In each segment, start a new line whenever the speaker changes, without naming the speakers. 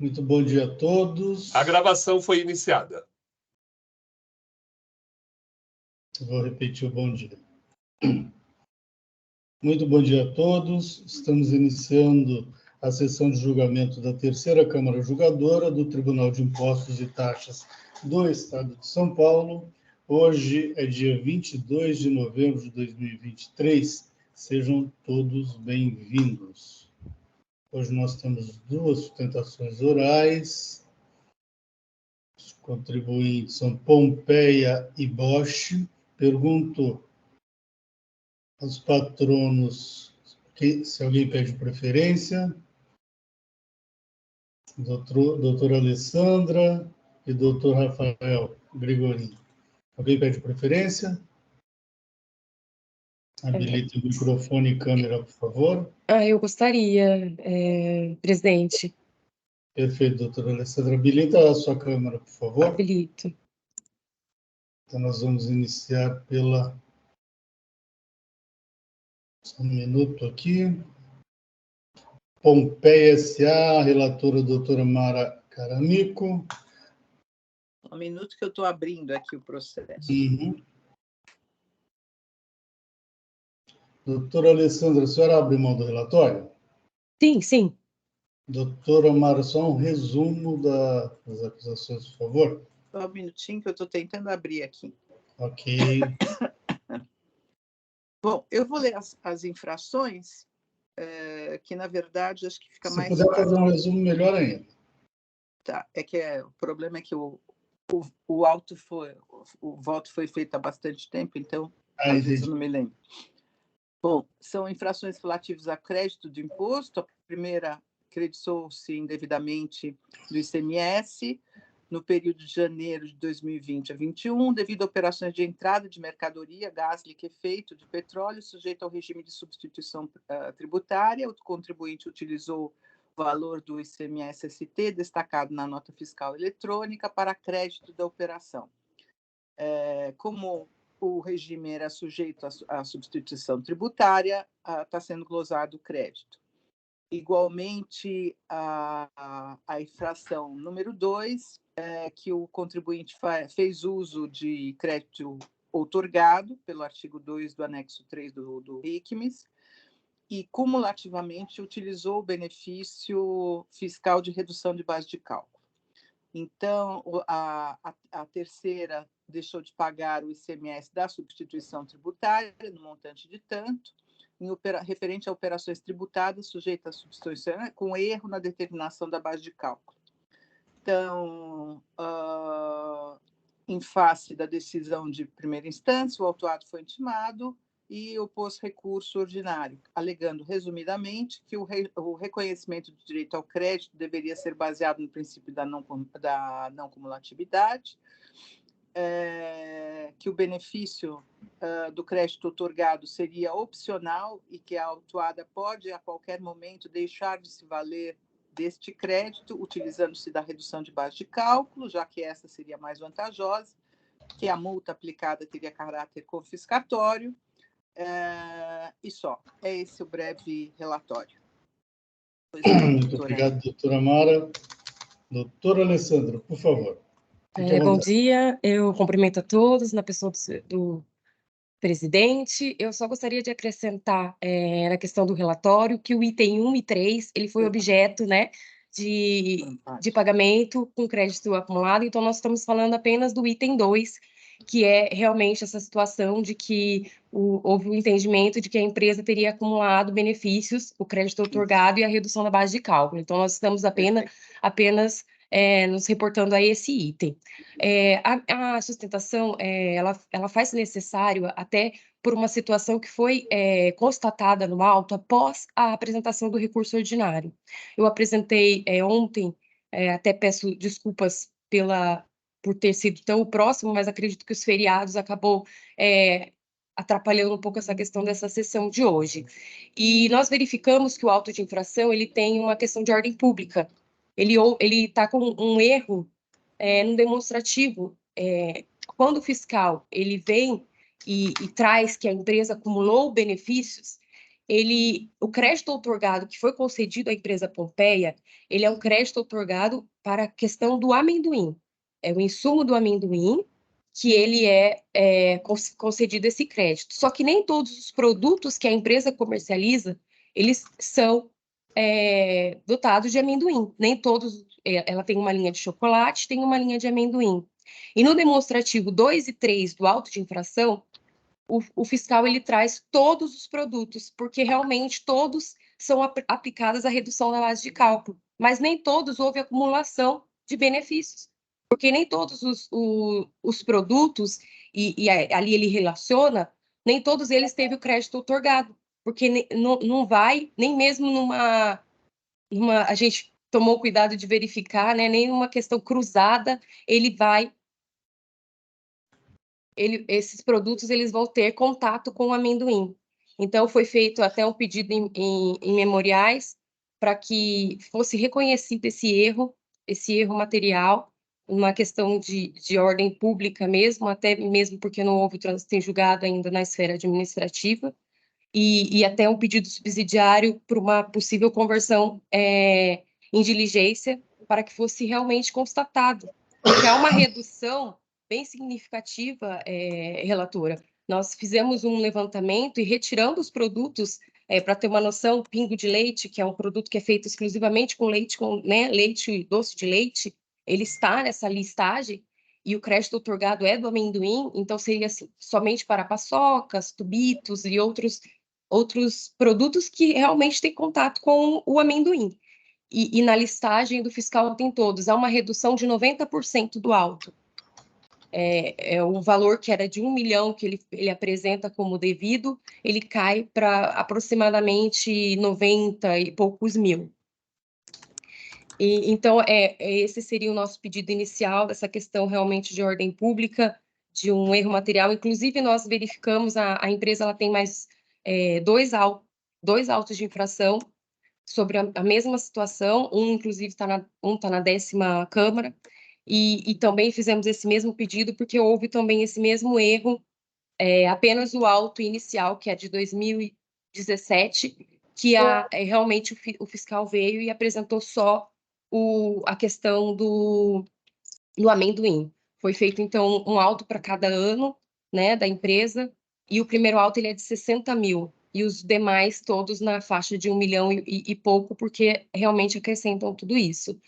Muito bom dia a todos.
A gravação foi iniciada.
Vou repetir o bom dia. Muito bom dia a todos. Estamos iniciando a sessão de julgamento da terceira Câmara Julgadora do Tribunal de Impostos e Taxas do Estado de São Paulo. Hoje é dia 22 de novembro de 2023. Sejam todos bem-vindos. Hoje nós temos duas sustentações orais. Os contribuintes são Pompeia e Bosch. Pergunto aos patronos se alguém pede preferência. Doutora Alessandra e doutor Rafael Gregorini. Alguém pede preferência? Habilite o microfone e câmera, por favor.
Eu gostaria, presidente.
Perfeito, doutora Alessandra. Habilita a sua câmera, por favor.
Habilito.
Então, nós vamos iniciar pela... Só um minuto aqui. Pompeia S.A., relatora doutora Mara Caramico.
Um minuto que eu estou abrindo aqui o processo.
Uhum. Doutora Alessandra, a senhora abre mão do relatório?
Sim, sim.
Doutora Mara, só um resumo das acusações, por favor.
Só um minutinho que eu estou tentando abrir aqui.
Ok.
Bom, eu vou ler as infrações, que, na verdade, acho que fica mais
fácil. Se puder fazer um resumo, melhor ainda.
Tá, o problema é que o voto foi feito há bastante tempo, então, às vezes eu não me lembro. Bom, são infrações relativas a crédito de imposto. A primeira creditou-se indevidamente do ICMS no período de janeiro de 2020 a 2021, devido a operações de entrada de mercadoria, gás liquefeito de petróleo, sujeito ao regime de substituição tributária. O contribuinte utilizou o valor do ICMS-ST, destacado na nota fiscal eletrônica, para crédito da operação. Como o regime era sujeito à substituição tributária, está sendo glosado o crédito. Igualmente, a infração número 2, que o contribuinte fez uso de crédito outorgado pelo artigo 2 do anexo 3 do ICMS e, cumulativamente, utilizou o benefício fiscal de redução de base de cálculo. Então, a terceira deixou de pagar o ICMS da substituição tributária, no montante de tanto, referente a operações tributadas sujeitas à substituição, com erro na determinação da base de cálculo. Então, em face da decisão de primeira instância, o autuado foi intimado e opôs recurso ordinário, alegando, resumidamente, que o reconhecimento do direito ao crédito deveria ser baseado no princípio da não cumulatividade, que o benefício do crédito outorgado seria opcional e que a autuada pode, a qualquer momento, deixar de se valer deste crédito, utilizando-se da redução de base de cálculo, já que essa seria mais vantajosa, que a multa aplicada teria caráter confiscatório, e só. É esse o breve relatório.
Muito obrigado, doutora Mara. Doutora Alessandra, por favor.
Bom dia, eu cumprimento a todos, na pessoa do presidente. Eu só gostaria de acrescentar na questão do relatório que o item 1 e 3, ele foi objeto, né, de pagamento com crédito acumulado, então nós estamos falando apenas do item 2, que é realmente essa situação de que houve um entendimento de que a empresa teria acumulado benefícios, o crédito outorgado e a redução da base de cálculo. Então, nós estamos apenas nos reportando a esse item. A sustentação, ela faz necessário até por uma situação que foi constatada no auto após a apresentação do recurso ordinário. Eu apresentei ontem, até peço desculpas por ter sido tão próximo, mas acredito que os feriados acabou atrapalhando um pouco essa questão dessa sessão de hoje. E nós verificamos que o auto de infração ele tem uma questão de ordem pública. Ele está com um erro no demonstrativo. Quando o fiscal ele vem e traz que a empresa acumulou benefícios, o crédito outorgado que foi concedido à empresa Pompeia, ele é um crédito outorgado para a questão do amendoim. É o insumo do amendoim que ele concedido esse crédito. Só que nem todos os produtos que a empresa comercializa, eles são dotados de amendoim. Nem todos, ela tem uma linha de chocolate, tem uma linha de amendoim. E no demonstrativo 2 e 3 do auto de infração, o fiscal ele traz todos os produtos, porque realmente todos são aplicados à redução da base de cálculo, mas nem todos houve acumulação de benefícios, porque nem todos os produtos, e ali ele relaciona, nem todos eles teve o crédito outorgado, porque não vai, nem mesmo a gente tomou cuidado de verificar, né, nem uma questão cruzada, esses produtos eles vão ter contato com o amendoim. Então, foi feito até um pedido em memoriais para que fosse reconhecido esse erro material, uma questão de ordem pública mesmo, até mesmo porque não houve trânsito em julgado ainda na esfera administrativa, e até um pedido subsidiário para uma possível conversão em diligência, para que fosse realmente constatado. Porque há uma redução bem significativa, relatora. Nós fizemos um levantamento e retirando os produtos, para ter uma noção, o pingo de leite, que é um produto que é feito exclusivamente com leite, leite, doce de leite, ele está nessa listagem, e o crédito outorgado é do amendoim, então seria assim, somente para paçocas, tubitos e outros produtos que realmente têm contato com o amendoim. E na listagem do fiscal tem todos, há uma redução de 90% do auto. O valor que era de 1 milhão que ele apresenta como devido, ele cai para aproximadamente 90 e poucos mil. Então, esse seria o nosso pedido inicial, dessa questão realmente de ordem pública, de um erro material. Inclusive, nós verificamos, a empresa ela tem mais dois autos de infração sobre a mesma situação, inclusive, está na 10ª Câmara, e também fizemos esse mesmo pedido, porque houve também esse mesmo erro, apenas o auto inicial, que é de 2017, que realmente o fiscal veio e apresentou só a questão do amendoim. Foi feito, então, um auto para cada ano, né, da empresa, e o primeiro auto ele é de 60 mil, e os demais todos na faixa de 1 milhão e pouco, porque realmente acrescentam tudo isso.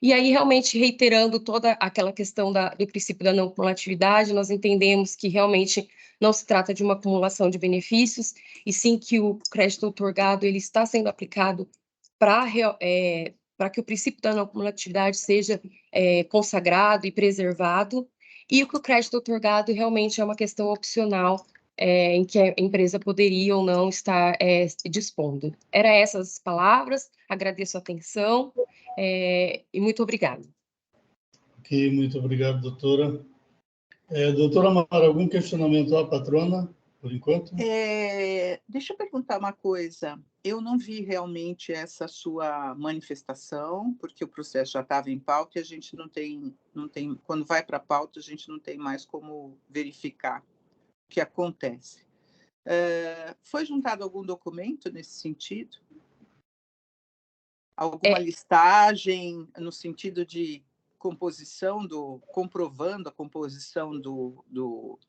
E aí, realmente, reiterando toda aquela questão do princípio da não cumulatividade, nós entendemos que realmente não se trata de uma acumulação de benefícios, e sim que o crédito outorgado ele está sendo aplicado para que o princípio da não cumulatividade seja consagrado e preservado, e que o crédito outorgado realmente é uma questão opcional, em que a empresa poderia ou não estar dispondo. Eram essas palavras, agradeço a atenção, e muito obrigada.
Ok, muito obrigado, doutora. Doutora Amara, algum questionamento à patrona, por enquanto?
Deixa eu perguntar uma coisa. Eu não vi realmente essa sua manifestação, porque o processo já estava em pauta e a gente não tem, quando vai para a pauta, a gente não tem mais como verificar o que acontece. Foi juntado algum documento nesse sentido? Alguma listagem no sentido de comprovando a composição do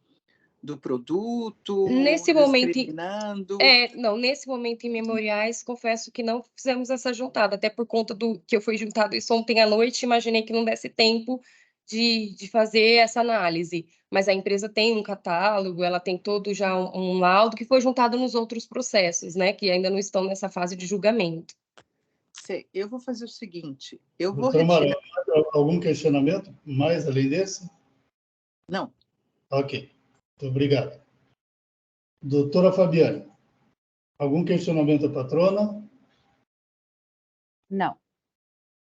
produto,
nesse momento,
discriminando?
não, nesse momento em memoriais, confesso que não fizemos essa juntada, até por conta do que eu fui juntado isso ontem à noite, imaginei que não desse tempo de fazer essa análise, mas a empresa tem um catálogo, ela tem todo já um laudo que foi juntado nos outros processos, né, que ainda não estão nessa fase de julgamento.
Eu vou fazer o seguinte, eu vou
Doutora
retirar...
Amara, algum questionamento mais além desse?
Não.
Ok, muito obrigado. Doutora Fabiane, algum questionamento à patrona?
Não.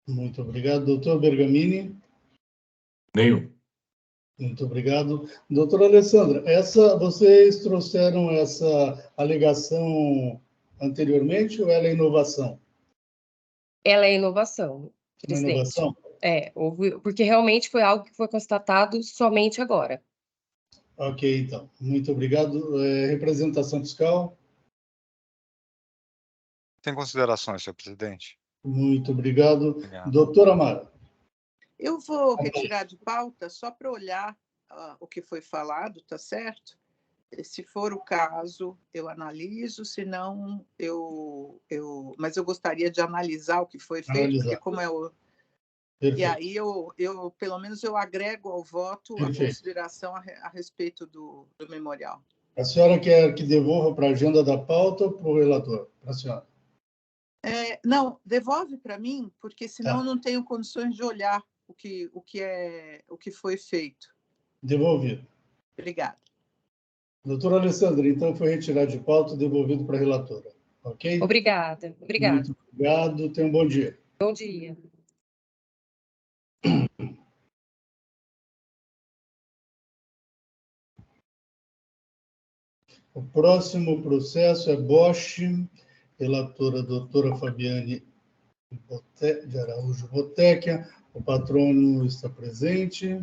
Muito obrigado. Doutor Bergamini?
Nenhum.
Muito obrigado. Doutora Alessandra, vocês trouxeram essa alegação anteriormente ou ela é inovação?
Ela é inovação, presidente.
Uma inovação?
Porque realmente foi algo que foi constatado somente agora.
Ok, então. Muito obrigado. Representação fiscal?
Tem considerações, senhor presidente?
Muito obrigado.
Obrigado.
Doutora Amara.
Eu vou retirar de pauta só para olhar o que foi falado, tá certo? Se for o caso, eu analiso, se não, mas eu gostaria de analisar o que foi feito, porque como é o...
Perfeito.
E aí pelo menos eu agrego ao voto
Perfeito.
a consideração a respeito do memorial.
A senhora quer que devolva para a agenda da pauta ou para o relator? Para a senhora.
Não, devolve para mim, porque senão
Tá.
eu não tenho condições de olhar o que foi feito.
Devolvido.
Obrigada.
Doutora Alessandra, então foi retirado de pauta e devolvido para a relatora. Ok?
Obrigada.
Muito obrigado. Tenha um bom dia.
Bom dia.
O próximo processo é Bosch, relatora doutora Fabiane de Araújo Botequia. O patrono está presente.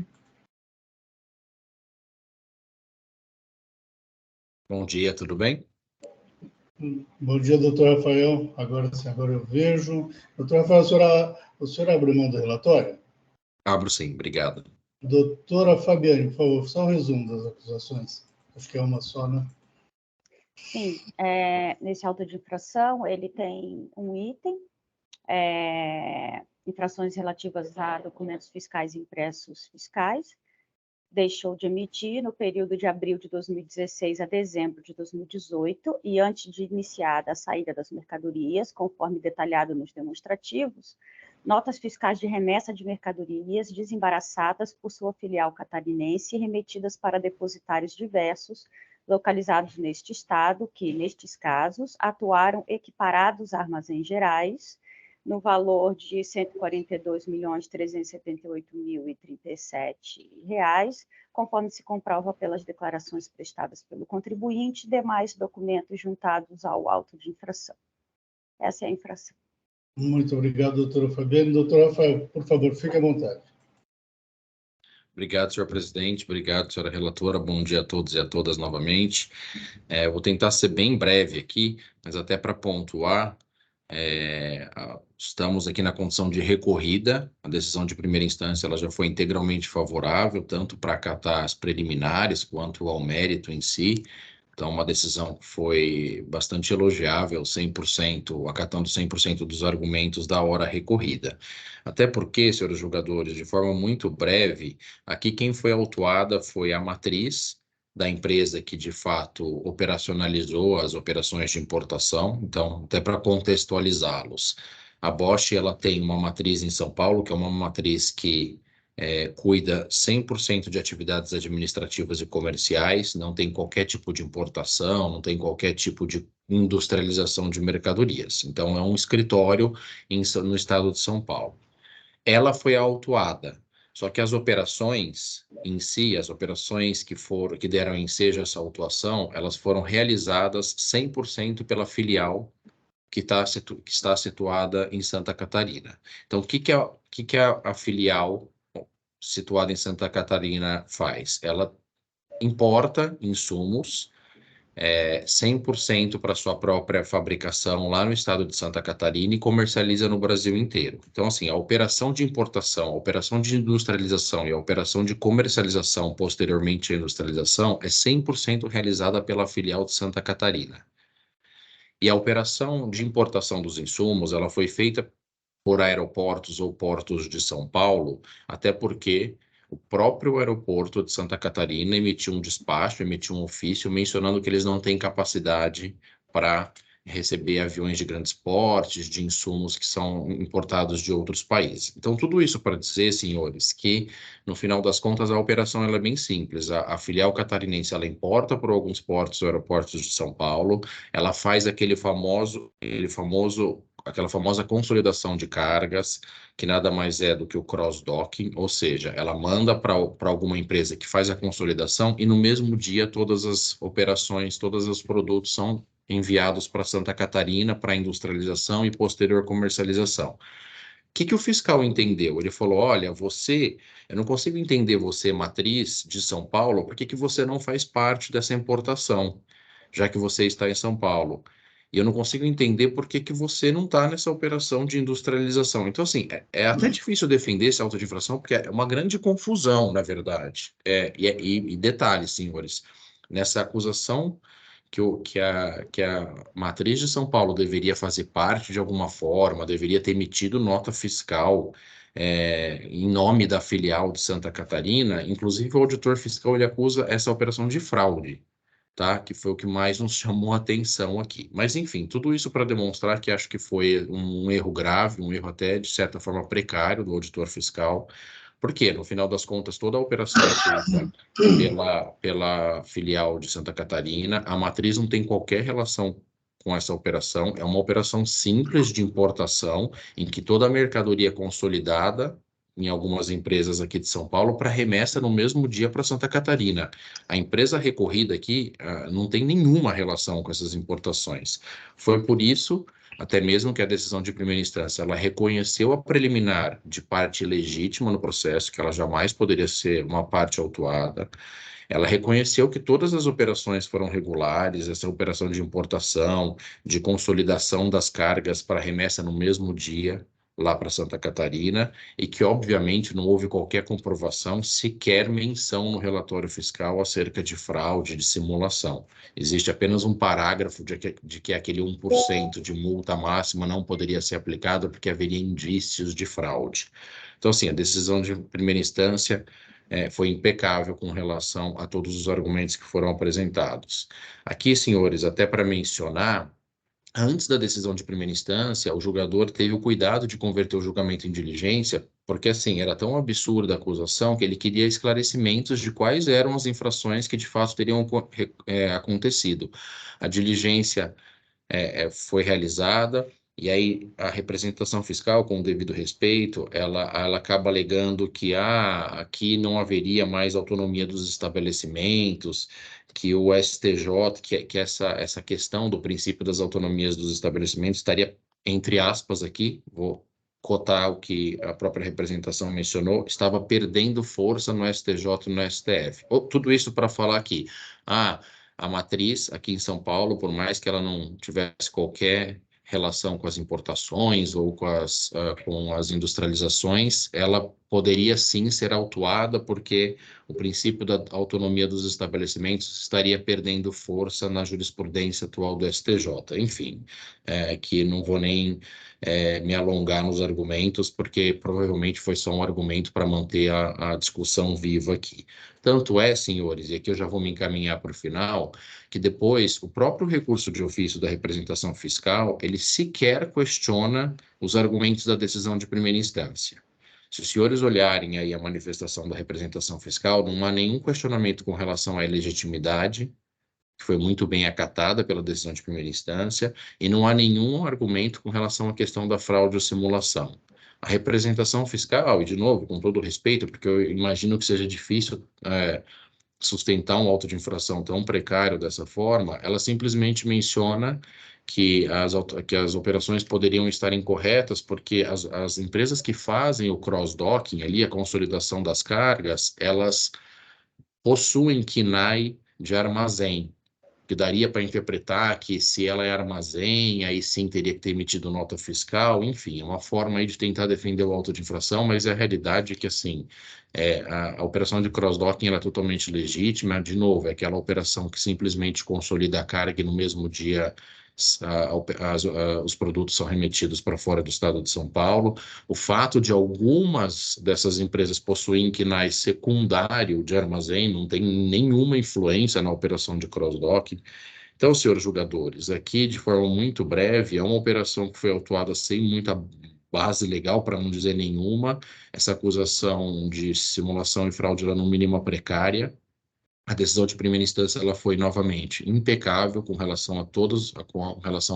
Bom dia, tudo bem?
Bom dia, doutor Rafael. Agora sim, agora eu vejo. Doutor Rafael, o senhor abre mão do relatório?
Abro sim, obrigado.
Doutora Fabiane, por favor, só um resumo das acusações. Acho que é uma só, né?
Sim, nesse auto de infração, ele tem um item, infrações relativas a documentos fiscais e impressos fiscais, deixou de emitir no período de abril de 2016 a dezembro de 2018, e antes de iniciada a saída das mercadorias, conforme detalhado nos demonstrativos, notas fiscais de remessa de mercadorias desembaraçadas por sua filial catarinense e remetidas para depositários diversos, localizados neste estado, que, nestes casos, atuaram equiparados a armazéns gerais, no valor de R$ 142.378.037, conforme se comprova pelas declarações prestadas pelo contribuinte e demais documentos juntados ao auto de infração. Essa é a infração.
Muito obrigado, doutora Fabiane. Doutor Rafael, por favor, fique à vontade.
Obrigado, senhor presidente. Obrigado, senhora relatora. Bom dia a todos e a todas novamente. Vou tentar ser bem breve aqui, mas até para pontuar, estamos aqui na condição de recorrida. A decisão de primeira instância ela já foi integralmente favorável, tanto para acatar as preliminares quanto ao mérito em si. Então, uma decisão que foi bastante elogiável, 100%, acatando 100% dos argumentos da hora recorrida. Até porque, senhores julgadores, de forma muito breve, aqui quem foi autuada foi a matriz da empresa que, de fato, operacionalizou as operações de importação. Então, até para contextualizá-los, a Bosch ela tem uma matriz em São Paulo, que é uma matriz que cuida 100% de atividades administrativas e comerciais, não tem qualquer tipo de importação, não tem qualquer tipo de industrialização de mercadorias. Então, é um escritório no estado de São Paulo. Ela foi autuada, só que as operações em si, as operações que deram ensejo a essa autuação, elas foram realizadas 100% pela filial que está situada em Santa Catarina. Então, o que a filial situada em Santa Catarina faz? Ela importa insumos 100% para sua própria fabricação lá no estado de Santa Catarina e comercializa no Brasil inteiro. Então, assim, a operação de importação, a operação de industrialização e a operação de comercialização, posteriormente à industrialização, é 100% realizada pela filial de Santa Catarina. E a operação de importação dos insumos, ela foi feita por aeroportos ou portos de São Paulo, até porque o próprio aeroporto de Santa Catarina emitiu um despacho, emitiu um ofício mencionando que eles não têm capacidade para receber aviões de grandes portes, de insumos que são importados de outros países. Então, tudo isso para dizer, senhores, que no final das contas a operação ela é bem simples. A filial catarinense ela importa por alguns portos ou aeroportos de São Paulo, ela faz aquela famosa consolidação de cargas, que nada mais é do que o cross-docking, ou seja, ela manda para alguma empresa que faz a consolidação e no mesmo dia todas as operações, todos os produtos são enviados para Santa Catarina para industrialização e posterior comercialização. O que o fiscal entendeu? Ele falou, olha, eu não consigo entender você, matriz de São Paulo, por que você não faz parte dessa importação, já que você está em São Paulo? e eu não consigo entender por que você não está nessa operação de industrialização. Então, assim, é até difícil defender esse auto de infração, porque é uma grande confusão, na verdade. E detalhe, senhores, nessa acusação que a matriz de São Paulo deveria fazer parte de alguma forma, deveria ter emitido nota fiscal em nome da filial de Santa Catarina, inclusive o auditor fiscal ele acusa essa operação de fraude, tá? Que foi o que mais nos chamou a atenção aqui. Mas, enfim, tudo isso para demonstrar que acho que foi um erro grave, um erro até, de certa forma, precário do auditor fiscal, porque, no final das contas, toda a operação é feita pela filial de Santa Catarina, a matriz não tem qualquer relação com essa operação, é uma operação simples de importação, em que toda a mercadoria é consolidada em algumas empresas aqui de São Paulo para remessa no mesmo dia para Santa Catarina. A empresa recorrida aqui não tem nenhuma relação com essas importações. Foi por isso, até mesmo que a decisão de primeira instância, ela reconheceu a preliminar de parte legítima no processo, que ela jamais poderia ser uma parte autuada. Ela reconheceu que todas as operações foram regulares, essa operação de importação, de consolidação das cargas para remessa no mesmo dia, lá para Santa Catarina, e que, obviamente, não houve qualquer comprovação, sequer menção no relatório fiscal acerca de fraude, de simulação. Existe apenas um parágrafo de que aquele 1% de multa máxima não poderia ser aplicado porque haveria indícios de fraude. Então, assim, a decisão de primeira instância foi impecável com relação a todos os argumentos que foram apresentados. Aqui, senhores, até para mencionar, antes da decisão de primeira instância, o julgador teve o cuidado de converter o julgamento em diligência, porque, assim, era tão absurda a acusação que ele queria esclarecimentos de quais eram as infrações que, de fato, teriam acontecido. A diligência foi realizada, e aí a representação fiscal, com o devido respeito, ela acaba alegando que aqui não haveria mais autonomia dos estabelecimentos, que o STJ, que essa questão do princípio das autonomias dos estabelecimentos estaria, entre aspas aqui, vou cotar o que a própria representação mencionou, estava perdendo força no STJ e no STF. Tudo isso para falar aqui. A matriz aqui em São Paulo, por mais que ela não tivesse qualquer relação com as importações ou com as industrializações, ela poderia sim ser autuada, porque o princípio da autonomia dos estabelecimentos estaria perdendo força na jurisprudência atual do STJ. Enfim, que não vou nem me alongar nos argumentos, porque provavelmente foi só um argumento para manter a discussão viva aqui. Tanto é, senhores, e aqui eu já vou me encaminhar para o final, que depois o próprio recurso de ofício da representação fiscal, ele sequer questiona os argumentos da decisão de primeira instância. Se os senhores olharem aí a manifestação da representação fiscal, não há nenhum questionamento com relação à ilegitimidade, que foi muito bem acatada pela decisão de primeira instância, e não há nenhum argumento com relação à questão da fraude ou simulação. A representação fiscal, e de novo, com todo respeito, porque eu imagino que seja difícil sustentar um auto de infração tão precário dessa forma, ela simplesmente menciona que as operações poderiam estar incorretas porque as empresas que fazem o cross-docking ali, a consolidação das cargas, elas possuem KNAI de armazém, que daria para interpretar que se ela é armazém, aí sim teria que ter emitido nota fiscal, enfim, é uma forma aí de tentar defender o auto de infração, mas a realidade é que, assim, a operação de cross-docking ela é totalmente legítima, de novo, é aquela operação que simplesmente consolida a carga e no mesmo dia os produtos são remetidos para fora do estado de São Paulo. O fato de algumas dessas empresas possuírem KNAI secundário de armazém não tem nenhuma influência na operação de cross-docking. Então, senhores julgadores, aqui de forma muito breve, é uma operação que foi autuada sem muita base legal, para não dizer nenhuma. Essa acusação de simulação e fraude era no mínimo precária. A decisão de primeira instância ela foi novamente impecável com relação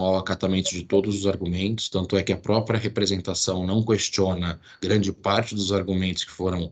ao acatamento de todos os argumentos, tanto é que a própria representação não questiona grande parte dos argumentos que foram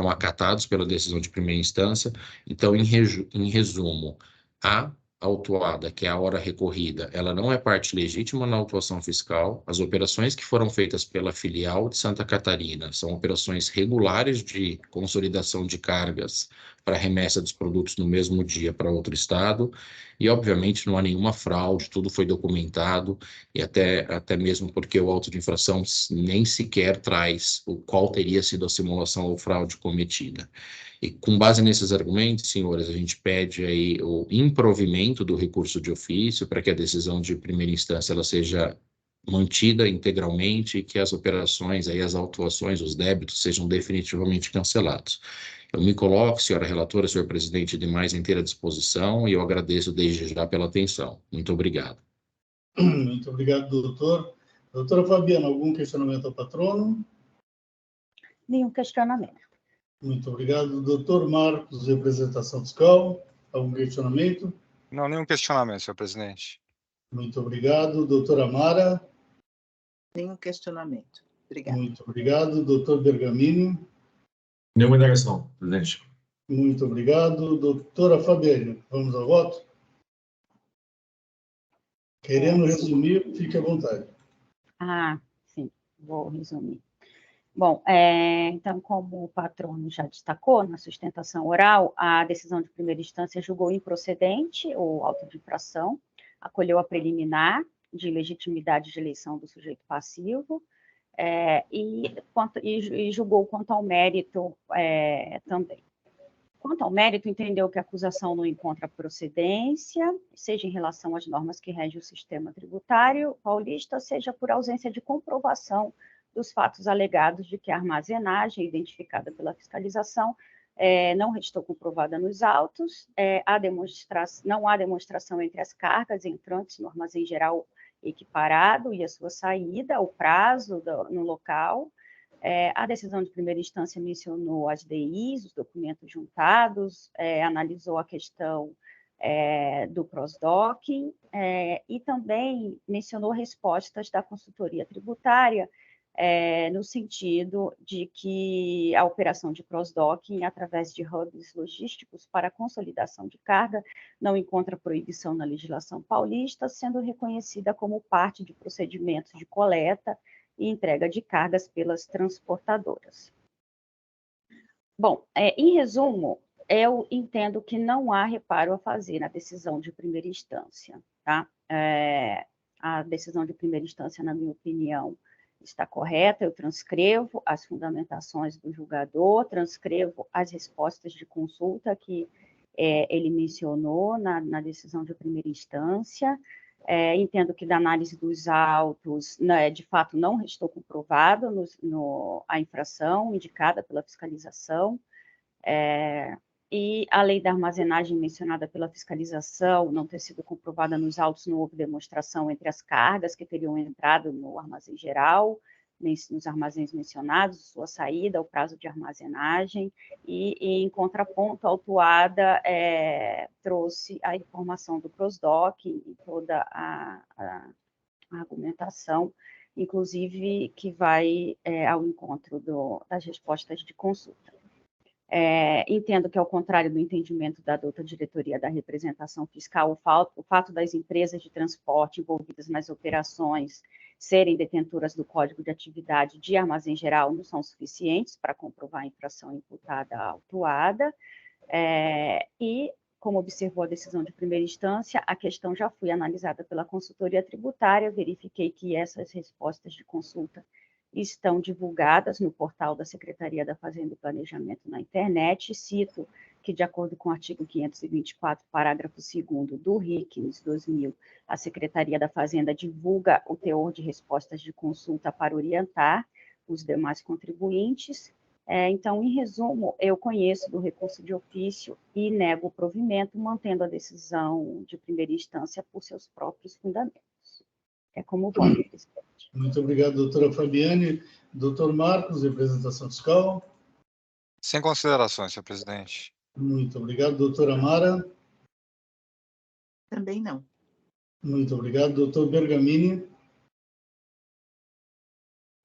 acatados pela decisão de primeira instância. Então, em resumo, há autuada, que é a hora recorrida, ela não é parte legítima na autuação fiscal. As operações que foram feitas pela filial de Santa Catarina são operações regulares de consolidação de cargas para remessa dos produtos no mesmo dia para outro estado, e obviamente não há nenhuma fraude, tudo foi documentado, e até mesmo porque o auto de infração nem sequer traz qual teria sido a simulação ou fraude cometida. E com base nesses argumentos, senhores, a gente pede aí o improvimento do recurso de ofício para que a decisão de primeira instância ela seja mantida integralmente e que as operações, aí, as autuações, os débitos sejam definitivamente cancelados. Eu me coloco, senhora relatora, senhor presidente, de mais inteira disposição, e eu agradeço desde já pela atenção. Muito obrigado.
Muito obrigado, doutor. Doutora Fabiana, algum questionamento ao patrono?
Nenhum questionamento.
Muito obrigado. Doutor Marcos, representação fiscal, algum questionamento?
Não, nenhum questionamento, senhor presidente.
Muito obrigado. Doutora Mara?
Nenhum questionamento. Obrigada.
Muito obrigado. Doutor Bergamini?
Nenhuma indagação, presidente.
Muito obrigado. Doutora Fabiane, vamos ao voto? Querendo resumir, fique à vontade.
Sim, vou resumir. Bom, então, como o patrono já destacou, na sustentação oral, a decisão de primeira instância julgou improcedente o auto de infração, acolheu a preliminar de legitimidade de eleição do sujeito passivo, e julgou quanto ao mérito também. Quanto ao mérito, entendeu que a acusação não encontra procedência, seja em relação às normas que regem o sistema tributário paulista, seja por ausência de comprovação dos fatos alegados de que a armazenagem identificada pela fiscalização não restou comprovada nos autos, não há demonstração entre as cargas entrantes no armazém geral equiparado e a sua saída, o prazo no local. A decisão de primeira instância mencionou as DIs, os documentos juntados, analisou a questão do cross-doc, e também mencionou respostas da consultoria tributária, no sentido de que a operação de cross-docking, através de hubs logísticos para consolidação de carga, não encontra proibição na legislação paulista, sendo reconhecida como parte de procedimentos de coleta e entrega de cargas pelas transportadoras. Bom, em resumo, eu entendo que não há reparo a fazer na decisão de primeira instância, tá? A decisão de primeira instância, na minha opinião, está correta. Eu transcrevo as fundamentações do julgador, transcrevo as respostas de consulta que ele mencionou na decisão de primeira instância. Entendo que da análise dos autos, de fato, não restou comprovada a infração indicada pela fiscalização, e a lei da armazenagem mencionada pela fiscalização não ter sido comprovada nos autos, não houve demonstração entre as cargas que teriam entrado no armazém geral, nos armazéns mencionados, sua saída, o prazo de armazenagem, e em contraponto, a autuada trouxe a informação do cross-doc e toda a argumentação, inclusive que vai ao encontro das respostas de consulta. Entendo que, ao contrário do entendimento da douta diretoria da representação fiscal, o fato das empresas de transporte envolvidas nas operações serem detentoras do Código de Atividade de Armazém Geral não são suficientes para comprovar a infração imputada à autuada, e, como observou a decisão de primeira instância, a questão já foi analisada pela consultoria tributária, verifiquei que essas respostas de consulta estão divulgadas no portal da Secretaria da Fazenda e Planejamento na internet. Cito que, de acordo com o artigo 524, parágrafo 2º do RICNS 2000, a Secretaria da Fazenda divulga o teor de respostas de consulta para orientar os demais contribuintes. Então, em resumo, eu conheço do recurso de ofício e nego o provimento, mantendo a decisão de primeira instância por seus próprios fundamentos. É como voto, presidente.
Muito obrigado, doutora Fabiane. Doutor Marcos, representação fiscal.
Sem considerações, senhor presidente.
Muito obrigado, doutora Mara.
Também não.
Muito obrigado, doutor Bergamini.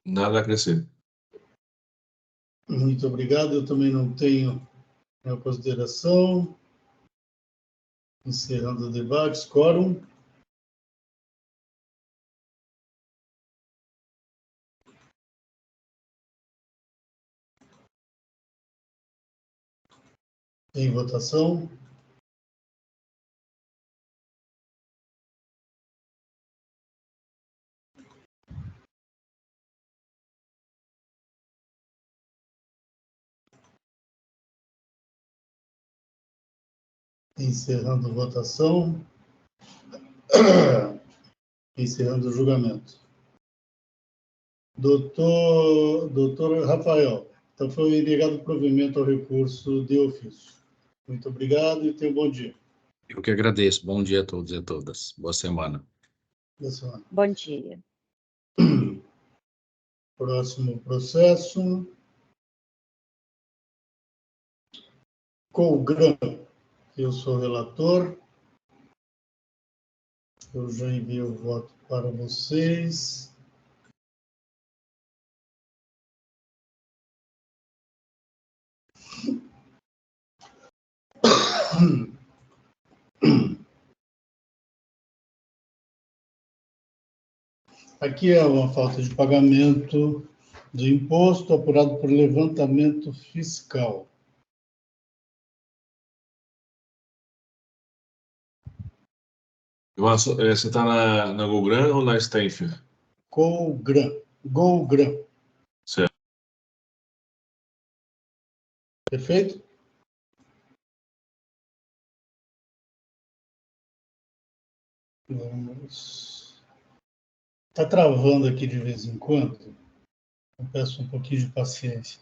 Nada a acrescer.
Muito obrigado, eu também não tenho consideração. Encerrando o debate. Quórum. Em votação. Encerrando a votação. Encerrando o julgamento. Doutor Rafael, então foi negado provimento ao recurso de ofício. Muito obrigado e tenha um bom dia.
Eu que agradeço. Bom dia a todos e a todas. Boa semana.
Boa semana.
Bom dia.
Próximo processo. Colgran. Eu sou relator. Eu já enviei o voto para vocês. Aqui é uma falta de pagamento do imposto apurado por levantamento fiscal.
Você está na Gogran ou na Stenfield?
Colgran. Golgran.
Certo.
Perfeito? Vamos. Está travando aqui de vez em quando. Eu peço um pouquinho de paciência.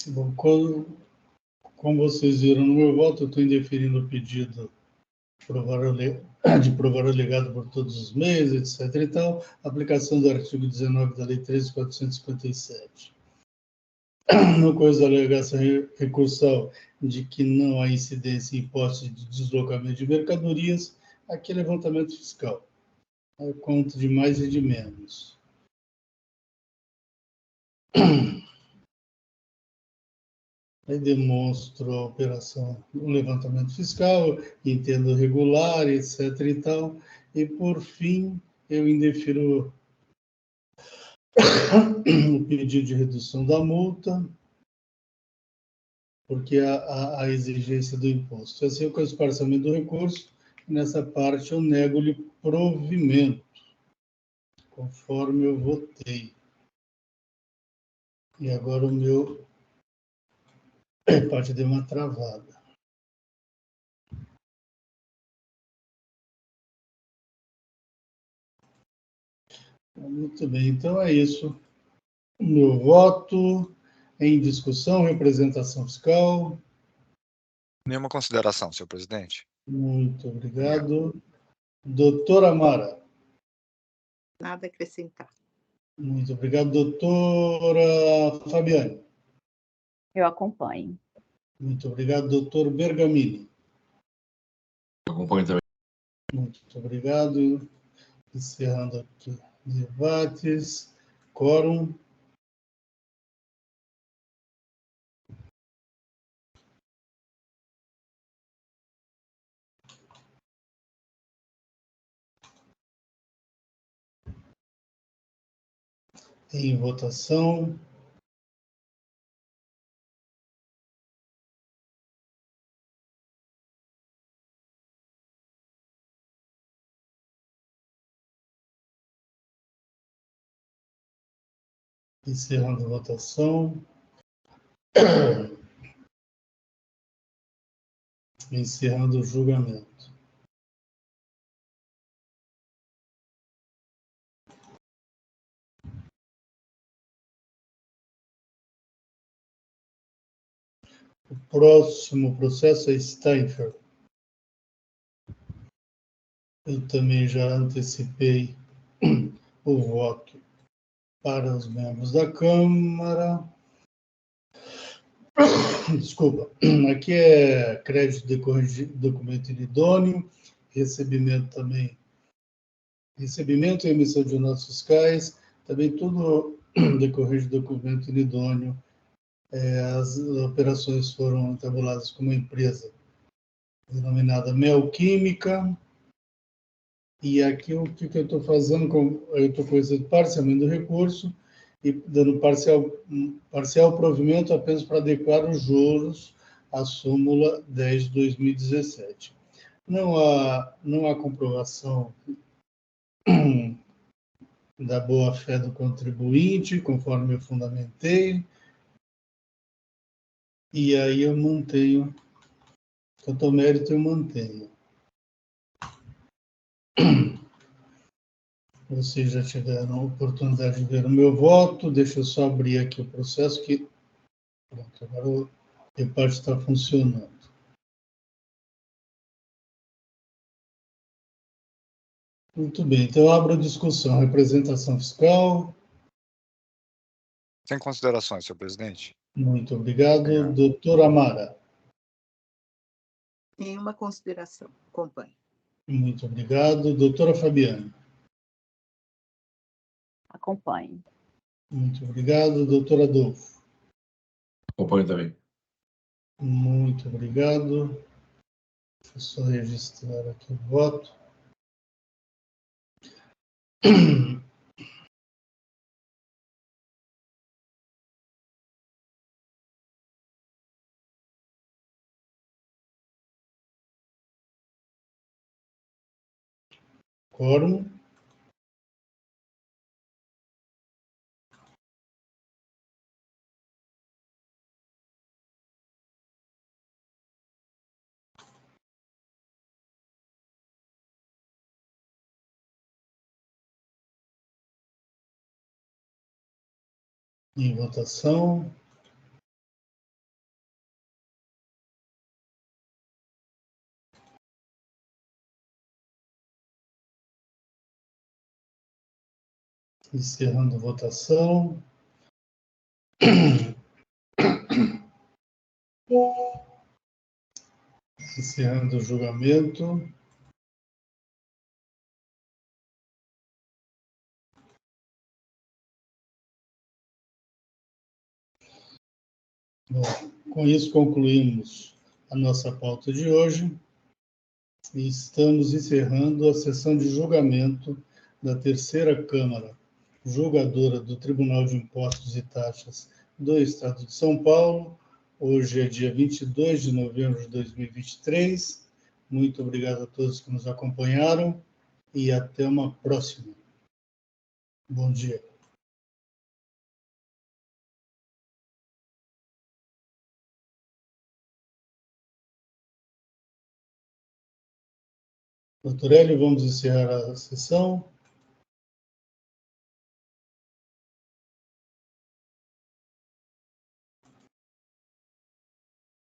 Bom, como vocês viram no meu voto, eu estou indeferindo o pedido de provar o legado por todos os meios, etc. e tal, aplicação do artigo 19 da Lei 13.457. No coisa da alegação recursal de que não há incidência em imposto de deslocamento de mercadorias, aqui é levantamento fiscal. É conta de mais e de menos. Aí demonstro a operação, o levantamento fiscal, entendo regular, etc. e tal. E, por fim, eu indefiro o pedido de redução da multa, porque há a exigência do imposto. Assim, com o esparcimento do recurso, nessa parte eu nego-lhe provimento, conforme eu votei. E agora o meu parte deu uma travada. Muito bem, então é isso. O meu voto em discussão, representação fiscal.
Nenhuma consideração, senhor presidente.
Muito obrigado. Doutora Amara.
Nada a acrescentar.
Muito obrigado. Doutora Fabiane.
Eu acompanho.
Muito obrigado. Doutor Bergamini.
Eu acompanho também.
Muito obrigado. Encerrando aqui debates. Quórum. Em votação. Encerrando a votação. Encerrando o julgamento. O próximo processo é Steinfeld. Eu também já antecipei o voto para os membros da Câmara. Desculpa, aqui é crédito de documento idôneo recebimento também, recebimento e emissão de notas fiscais, também tudo decorrer de documento inidôneo. As operações foram tabuladas como empresa denominada Mel Química. E aqui o que eu estou fazendo, eu estou conhecendo parcialmente do recurso e dando parcial provimento apenas para adequar os juros à súmula 10 de 2017. Não há comprovação da boa-fé do contribuinte, conforme eu fundamentei, e aí eu mantenho, quanto ao mérito, eu mantenho. Vocês já tiveram a oportunidade de ver o meu voto. Deixa eu só abrir aqui o processo que pronto, agora o reparte está funcionando. Muito bem, então eu abro a discussão. Representação fiscal.
Sem considerações, senhor presidente.
Muito obrigado.
Obrigado.
Doutora Amara.
Nenhuma consideração. Acompanhe.
Muito obrigado. Doutora Fabiana.
Acompanhe.
Muito obrigado. Doutor Adolfo.
Acompanho também.
Muito obrigado. Deixa eu só registrar aqui o voto. Quórum. Em votação. Encerrando a votação. Encerrando o julgamento. Bom, com isso concluímos a nossa pauta de hoje e estamos encerrando a sessão de julgamento da terceira Câmara Julgadora do Tribunal de Impostos e Taxas do Estado de São Paulo. Hoje é dia 22 de novembro de 2023. Muito obrigado a todos que nos acompanharam e até uma próxima. Bom dia. Doutor Hélio, vamos encerrar a sessão.